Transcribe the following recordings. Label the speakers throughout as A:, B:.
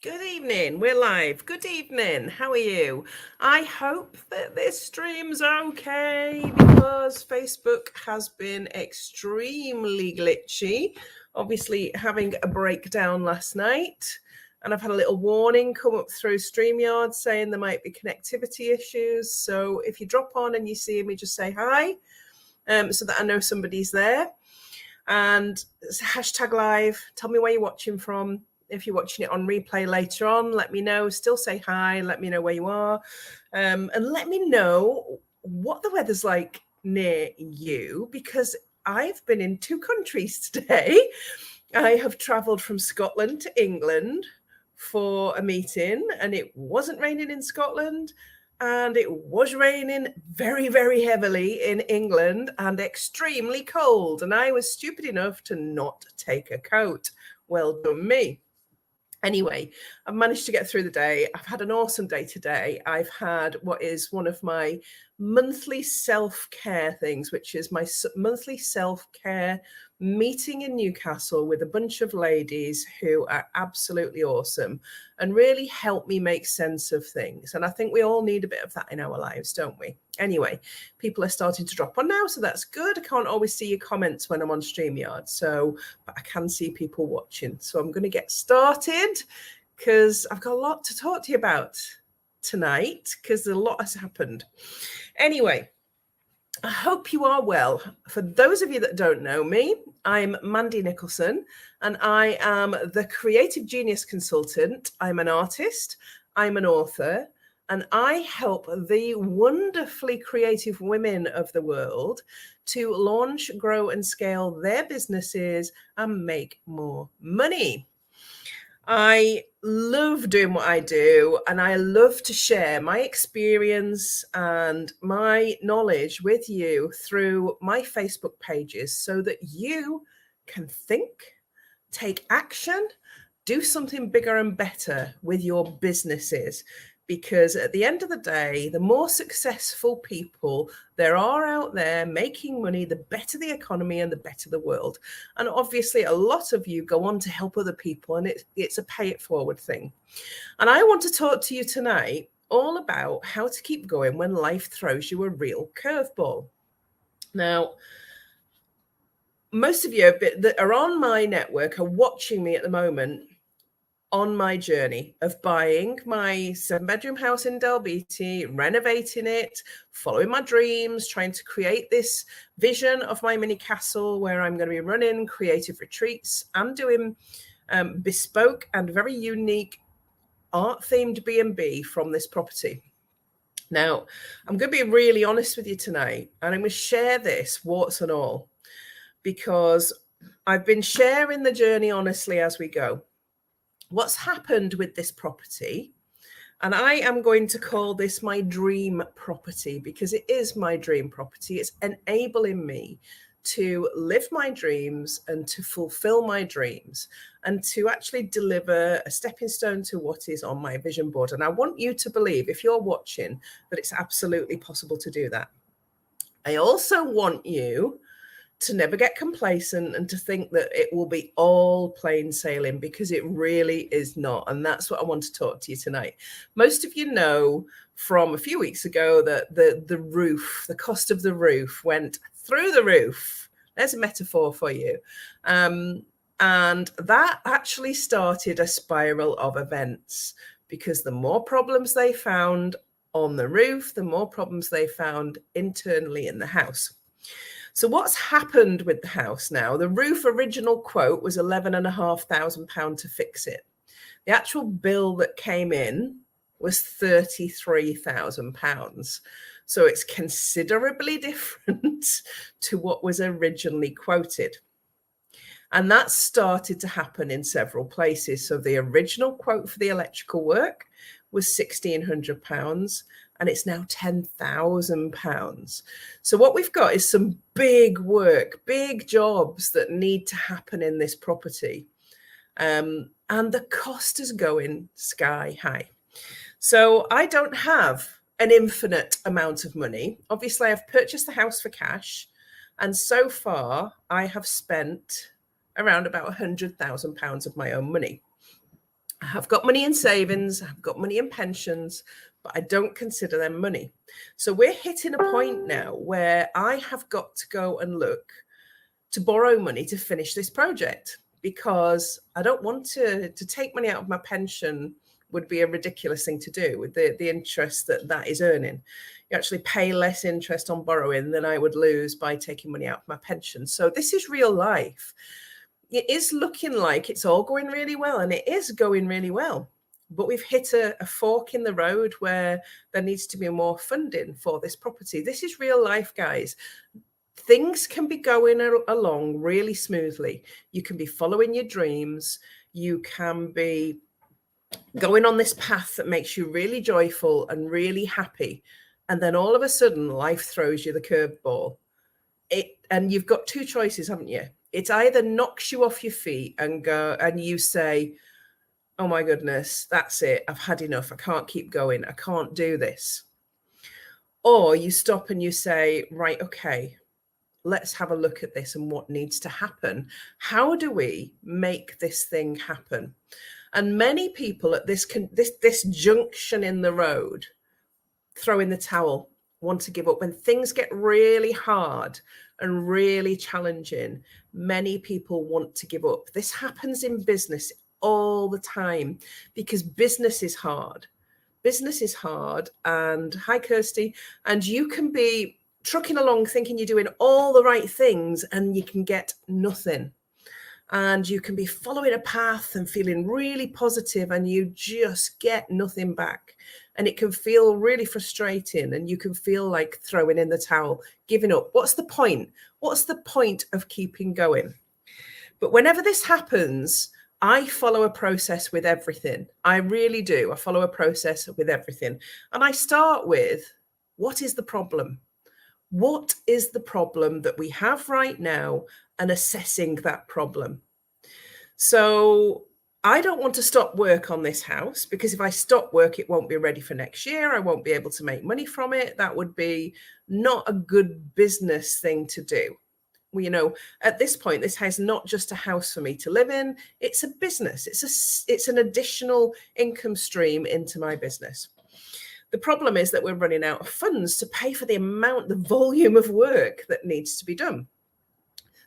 A: Good evening. We're live. Good evening. How are you? I hope that this stream's okay because Facebook has been extremely glitchy. Obviously, having a breakdown last night, and I've had a little warning come up through StreamYard saying there might be connectivity issues. So if you drop on and you see me, just say hi, so that I know somebody's there. And it's hashtag live. Tell me where you're watching from. If you're watching it on replay later on, let me know. Still say hi. Let me know where you are. And let me know what the weather's like near you, because I've been in 2 countries today. I have travelled from Scotland to England for a meeting, and it wasn't raining in Scotland. And it was raining very, very heavily in England and extremely cold. And I was stupid enough to not take a coat. Well done me. Anyway, I've managed to get through the day. I've had an awesome day today. I've had what is one of my monthly self-care things, which is my monthly self-care meeting in Newcastle with a bunch of ladies who are absolutely awesome and really help me make sense of things. And I think we all need a bit of that in our lives, don't we? Anyway, people are starting to drop on now, so that's good. I can't always see your comments when I'm on StreamYard, but I can see people watching. So I'm going to get started because I've got a lot to talk to you about tonight because a lot has happened. Anyway, I hope you are well. For those of you that don't know me, I'm Mandy Nicholson, and I am the Creative Genius Consultant. I'm an artist, I'm an author, and I help the wonderfully creative women of the world to launch, grow, and scale their businesses and make more money. I love doing what I do, and I love to share my experience and my knowledge with you through my Facebook pages so that you can think, take action, do something bigger and better with your businesses. Because at the end of the day, the more successful people there are out there making money, the better the economy and the better the world. And obviously, a lot of you go on to help other people, and it's a pay it forward thing. And I want to talk to you tonight all about how to keep going when life throws you a real curveball. Now, most of you that are on my network are watching me at the moment on my journey of buying my 7-bedroom house in Dalbeattie, renovating it, following my dreams, trying to create this vision of my mini castle where I'm going to be running creative retreats and doing bespoke and very unique art-themed B&B from this property. Now, I'm going to be really honest with you tonight, and I'm going to share this, warts and all, because I've been sharing the journey honestly as we go. What's happened with this property, and I am going to call this my dream property because it is my dream property. It's enabling me to live my dreams and to fulfill my dreams and to actually deliver a stepping stone to what is on my vision board. And I want you to believe, if you're watching, that it's absolutely possible to do that. I also want you to never get complacent and to think that it will be all plain sailing, because it really is not. And that's what I want to talk to you tonight. Most of you know from a few weeks ago that the roof, the cost of the roof went through the roof. There's a metaphor for you. And that actually started a spiral of events, because the more problems they found on the roof, the more problems they found internally in the house. So what's happened with the house now? The roof original quote was £11,500 to fix it. The actual bill that came in was £33,000. So it's considerably different to what was originally quoted. And that started to happen in several places. So the original quote for the electrical work was £1,600. And it's now £10,000. So what we've got is some big work, big jobs that need to happen in this property. And the cost is going sky high. So I don't have an infinite amount of money. Obviously, I've purchased the house for cash. And so far, I have spent around about £100,000 of my own money. I've got money in savings, I've got money in pensions, but I don't consider them money. So we're hitting a point now where I have got to go and look to borrow money to finish this project, because I don't want to take money out of my pension. Would be a ridiculous thing to do with the interest that is earning. You actually pay less interest on borrowing than I would lose by taking money out of my pension. So this is real life. It is looking like it's all going really well, and it is going really well. But we've hit a fork in the road where there needs to be more funding for this property. This is real life, guys. Things can be going along really smoothly. You can be following your dreams. You can be going on this path that makes you really joyful and really happy. And then all of a sudden, life throws you the curveball. And you've got two choices, haven't you? It either knocks you off your feet and you say, oh my goodness, that's it. I've had enough. I can't keep going. I can't do this. Or you stop and you say, right, okay, let's have a look at this and what needs to happen. How do we make this thing happen? And many people at this junction in the road throw in the towel, want to give up. When things get really hard and really challenging, many people want to give up. This happens in business all the time because business is hard. Business is hard. And hi, Kirsty. And you can be trucking along thinking you're doing all the right things and you can get nothing. And you can be following a path and feeling really positive and you just get nothing back. And it can feel really frustrating and you can feel like throwing in the towel, giving up. What's the point? What's the point of keeping going? But whenever this happens, I follow a process with everything. I really do. I follow a process with everything. And I start with, what is the problem? What is the problem that we have right now, and assessing that problem. So I don't want to stop work on this house, because if I stop work, it won't be ready for next year. I won't be able to make money from it. That would be not a good business thing to do. Well, you know, at this point, this house is not just a house for me to live in. It's a business. It's an additional income stream into my business. The problem is that we're running out of funds to pay for the volume of work that needs to be done.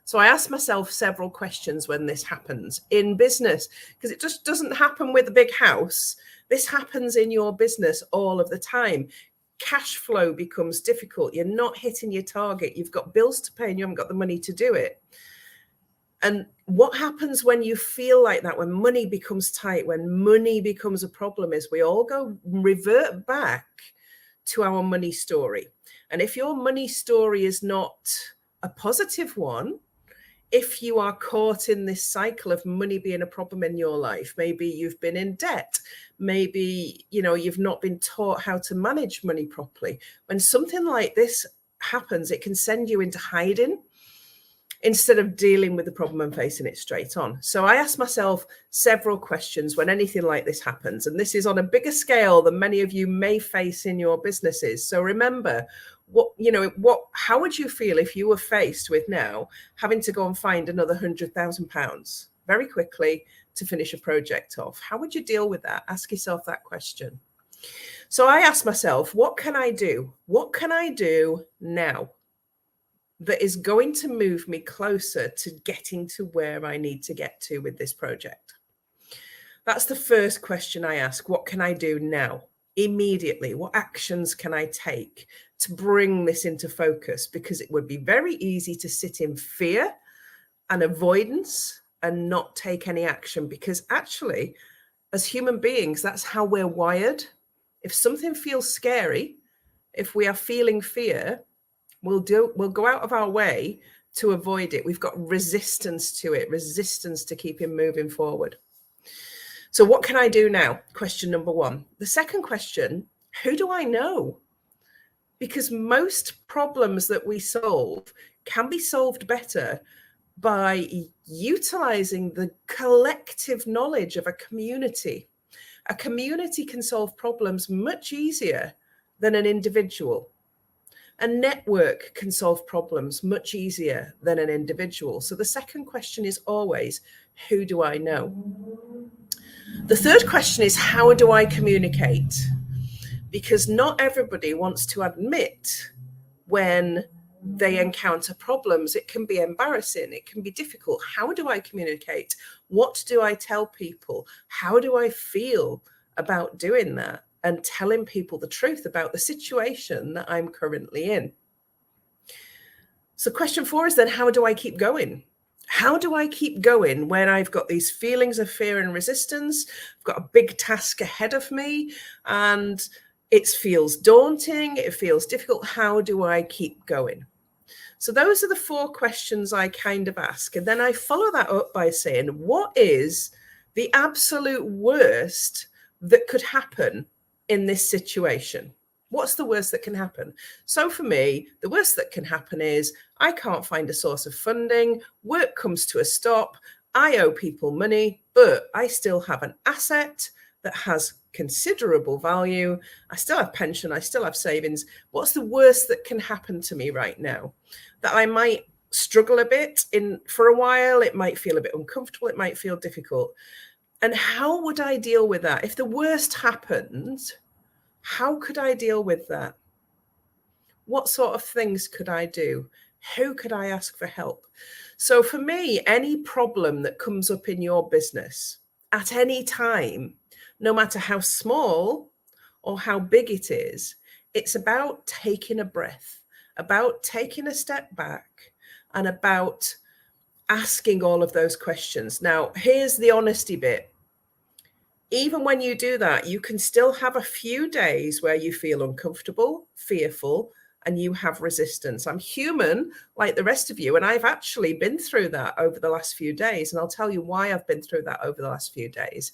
A: So I ask myself several questions when this happens in business, because it just doesn't happen with a big house. This happens in your business all of the time. Cash flow becomes difficult. You're not hitting your target. You've got bills to pay and you haven't got the money to do it. And what happens when you feel like that, when money becomes tight, when money becomes a problem, is we all revert back to our money story. And if your money story is not a positive one, if you are caught in this cycle of money being a problem in your life, maybe you've been in debt, maybe, you know, you've not been taught how to manage money properly. When something like this happens, it can send you into hiding instead of dealing with the problem and facing it straight on. So I ask myself several questions when anything like this happens. And this is on a bigger scale than many of you may face in your businesses. So remember, how would you feel if you were faced with now having to go and find another £100,000 very quickly to finish a project off? How would you deal with that? Ask yourself that question. So I ask myself, what can I do? What can I do now that is going to move me closer to getting to where I need to get to with this project? That's the first question I ask. What can I do now? Immediately, what actions can I take to bring this into focus? Because it would be very easy to sit in fear and avoidance and not take any action, because actually, as human beings, that's how we're wired. If something feels scary, if we are feeling fear, we'll go out of our way to avoid it. We've got resistance to it, resistance to keeping moving forward. So what can I do now? Question number one. The second question, who do I know? Because most problems that we solve can be solved better by utilizing the collective knowledge of a community. A community can solve problems much easier than an individual. A network can solve problems much easier than an individual. So the second question is always, who do I know? The third question is, how do I communicate? Because not everybody wants to admit when they encounter problems. It can be embarrassing. It can be difficult. How do I communicate? What do I tell people? How do I feel about doing that and telling people the truth about the situation that I'm currently in? So question 4 is then, how do I keep going? How do I keep going when I've got these feelings of fear and resistance? I've got a big task ahead of me and it feels daunting. It feels difficult. How do I keep going? So those are the 4 questions I kind of ask. And then I follow that up by saying, what is the absolute worst that could happen in this situation? What's the worst that can happen? So for me, the worst that can happen is I can't find a source of funding, work comes to a stop, I owe people money, but I still have an asset that has considerable value. I still have pension, I still have savings. What's the worst that can happen to me right now? That I might struggle a bit for a while, it might feel a bit uncomfortable, it might feel difficult. And how would I deal with that? If the worst happened, how could I deal with that? What sort of things could I do? Who could I ask for help? So for me, any problem that comes up in your business at any time, no matter how small or how big it is, it's about taking a breath, about taking a step back, and about asking all of those questions. Now, here's the honesty bit. Even when you do that, you can still have a few days where you feel uncomfortable, fearful, and you have resistance. I'm human like the rest of you, and I've actually been through that over the last few days. And I'll tell you why I've been through that over the last few days,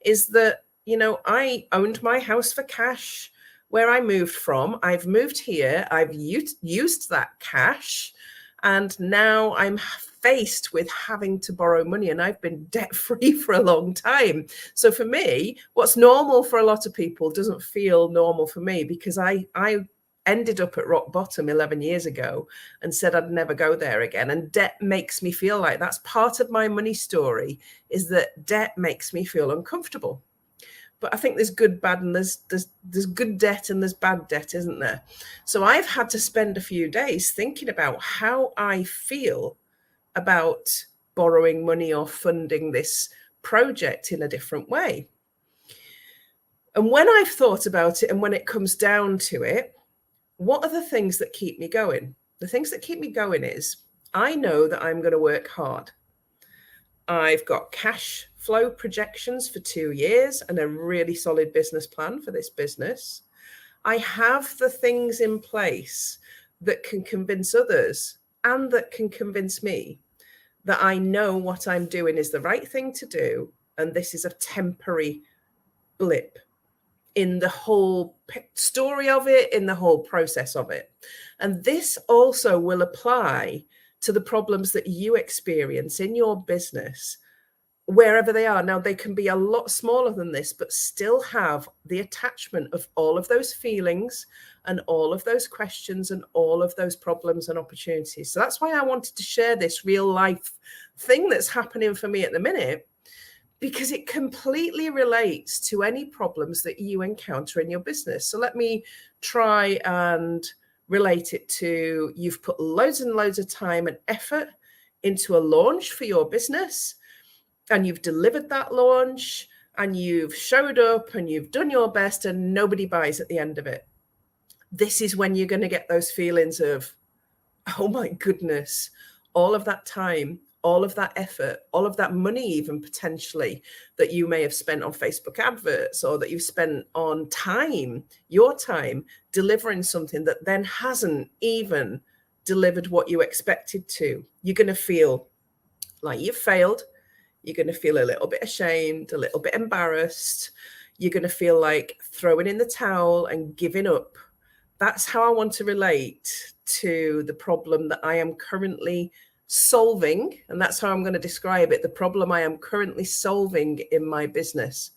A: is that, I owned my house for cash where I moved from. I've moved here. I've used that cash. And now I'm faced with having to borrow money, and I've been debt-free for a long time. So for me, what's normal for a lot of people doesn't feel normal for me, because I ended up at rock bottom 11 years ago and said I'd never go there again. And debt makes me feel like that's part of my money story, is that debt makes me feel uncomfortable. But I think there's good, bad, and there's good debt and there's bad debt, isn't there? So I've had to spend a few days thinking about how I feel about borrowing money or funding this project in a different way. And when I've thought about it, and when it comes down to it, what are the things that keep me going? The things that keep me going is I know that I'm going to work hard. I've got cash flow projections for 2 years and a really solid business plan for this business. I have the things in place that can convince others and that can convince me that I know what I'm doing is the right thing to do, and this is a temporary blip in the whole story of it, in the whole process of it. And this also will apply to the problems that you experience in your business, wherever they are. Now, they can be a lot smaller than this, but still have the attachment of all of those feelings and all of those questions and all of those problems and opportunities. So that's why I wanted to share this real life thing that's happening for me at the minute, because it completely relates to any problems that you encounter in your business. So let me try and relate it to, you've put loads and loads of time and effort into a launch for your business, and you've delivered that launch, and you've showed up and you've done your best, and nobody buys at the end of it. This is when you're going to get those feelings of, oh my goodness, all of that time, all of that effort, all of that money, even potentially, that you may have spent on Facebook adverts, or that you've spent on time, your time, delivering something that then hasn't even delivered what you expected to. You're going to feel like you've failed. You're going to feel a little bit ashamed, a little bit embarrassed. You're going to feel like throwing in the towel and giving up. That's how I want to relate to the problem that I am currently solving. And that's how I'm going to describe it, the problem I am currently solving in my business.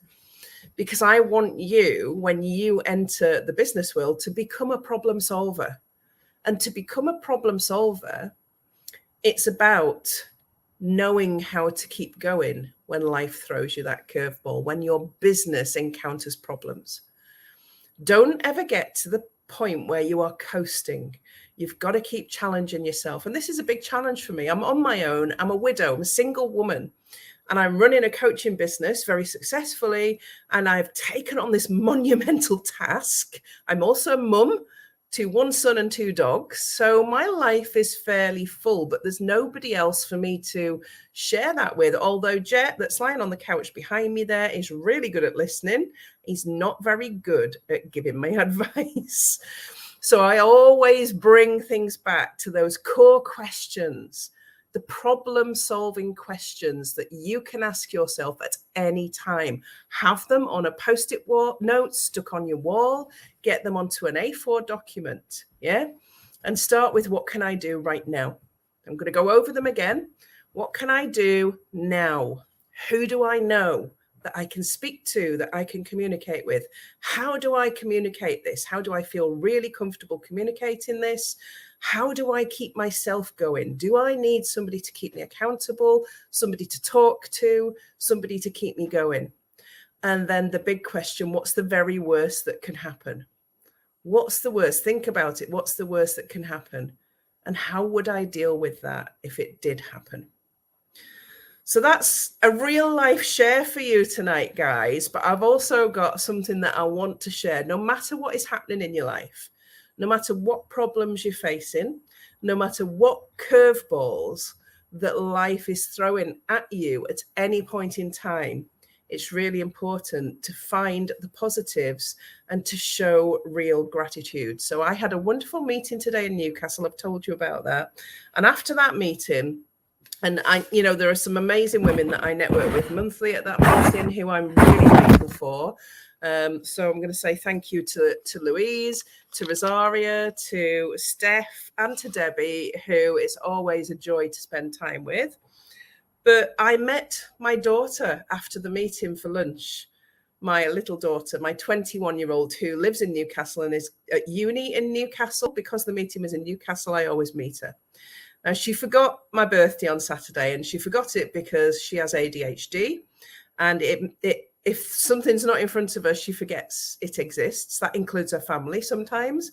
A: Because I want you, when you enter the business world, to become a problem solver. And to become a problem solver, it's about knowing how to keep going when life throws you that curveball, when your business encounters problems. Don't ever get to the point where you are coasting. You've got to keep challenging yourself. And this is a big challenge for me. I'm on my own. I'm a widow. I'm a single woman. And I'm running a coaching business very successfully. And I've taken on this monumental task. I'm also a mum to 1 son and 2 dogs. So my life is fairly full, but there's nobody else for me to share that with. Although Jet, that's lying on the couch behind me there, is really good at listening. He's not very good at giving me advice. So I always bring things back to those core questions, the problem-solving questions that you can ask yourself at any time. Have them on a post-it note stuck on your wall, get them onto an A4 document, yeah? And start with, what can I do right now? I'm going to go over them again. What can I do now? Who do I know that I can speak to, that I can communicate with? How do I communicate this? How do I feel really comfortable communicating this? How do I keep myself going? Do I need somebody to keep me accountable, somebody to talk to, somebody to keep me going? And then the big question, what's the very worst that can happen? What's the worst? Think about it. What's the worst that can happen? And how would I deal with that if it did happen? So that's a real life share for you tonight, guys. But I've also got something that I want to share. No matter what is happening in your life, no matter what problems you're facing, no matter what curveballs that life is throwing at you at any point in time, it's really important to find the positives and to show real gratitude. So I had a wonderful meeting today in Newcastle. I've told you about that. And after that meeting, and there are some amazing women that I network with monthly at that meeting who I'm really grateful for. So I'm going to say thank you to Louise, to Rosaria, to Steph, and to Debbie, who is always a joy to spend time with. But I met my daughter after the meeting for lunch, my little daughter, my 21-year-old, who lives in Newcastle and is at uni in Newcastle. Because the meeting was in Newcastle, I always meet her. Now, she forgot my birthday on Saturday, and she forgot it because she has ADHD. And if something's not in front of her, she forgets it exists. That includes her family sometimes.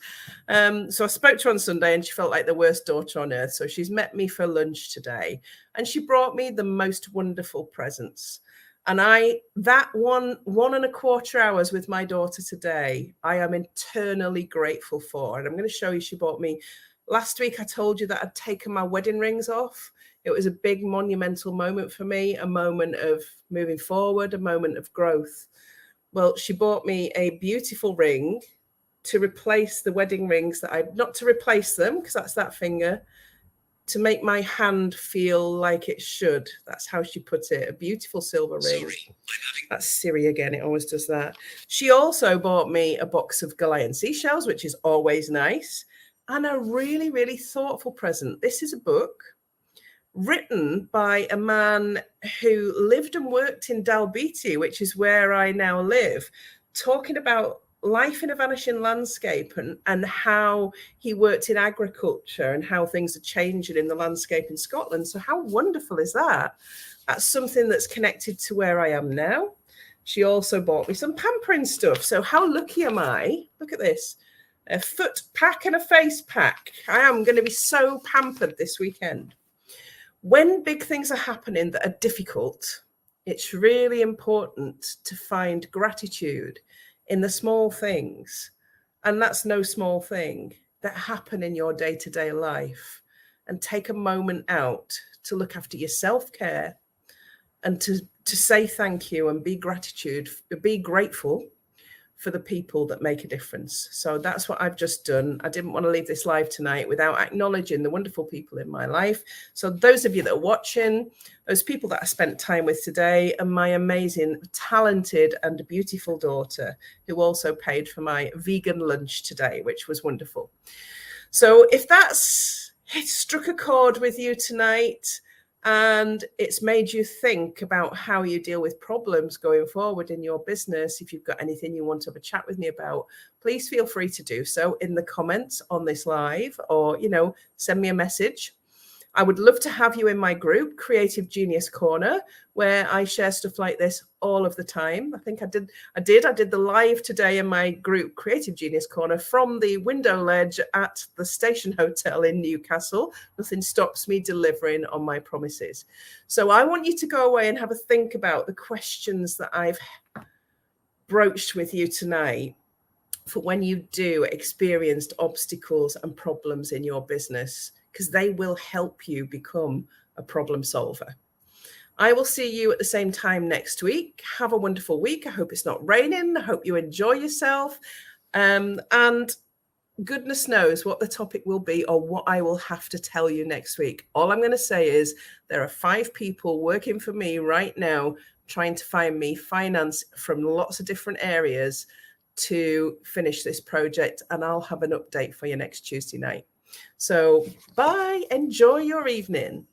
A: So I spoke to her on Sunday, and she felt like the worst daughter on earth. So she's met me for lunch today, and she brought me the most wonderful presents. And that 1.25 hours with my daughter today, I am eternally grateful for. And I'm going to show you, she bought me. Last week, I told you that I'd taken my wedding rings off. It was a big monumental moment for me, a moment of moving forward, a moment of growth. Well, she bought me a beautiful ring to replace the wedding rings not to replace them, because that's that finger, to make my hand feel like it should. That's how she put it, a beautiful silver ring. That's Siri again, it always does that. She also bought me a box of 𝐭𝐿 seashells, which is always nice, and a really, really thoughtful present. This is a book written by a man who lived and worked in Dalbeattie, which is where I now live, talking about life in a vanishing landscape and how he worked in agriculture and how things are changing in the landscape in Scotland. So how wonderful is that? That's something that's connected to where I am now. She also bought me some pampering stuff. So how lucky am I? Look at this. A foot pack and a face pack. I am going to be so pampered this weekend. When big things are happening that are difficult, it's really important to find gratitude in the small things. And that's no small thing, that happen in your day-to-day life. And take a moment out to look after your self-care and to say thank you and be grateful for the people that make a difference. So that's what I've just done. I didn't want to leave this live tonight without acknowledging the wonderful people in my life. So those of you that are watching, those people that I spent time with today, and my amazing, talented and beautiful daughter, who also paid for my vegan lunch today, which was wonderful. So if that's struck a chord with you tonight, and it's made you think about how you deal with problems going forward in your business, if you've got anything you want to have a chat with me about, please feel free to do so in the comments on this live, or, send me a message. I would love to have you in my group, Creative Genius Corner, where I share stuff like this all of the time. I think I did the live today in my group, Creative Genius Corner, from the window ledge at the Station Hotel in Newcastle. Nothing stops me delivering on my promises. So I want you to go away and have a think about the questions that I've broached with you tonight for when you do experience obstacles and problems in your business, because they will help you become a problem solver. I will see you at the same time next week. Have a wonderful week. I hope it's not raining. I hope you enjoy yourself. And goodness knows what the topic will be or what I will have to tell you next week. All I'm going to say is there are 5 people working for me right now trying to find me finance from lots of different areas to finish this project, and I'll have an update for you next Tuesday night. So bye, enjoy your evening.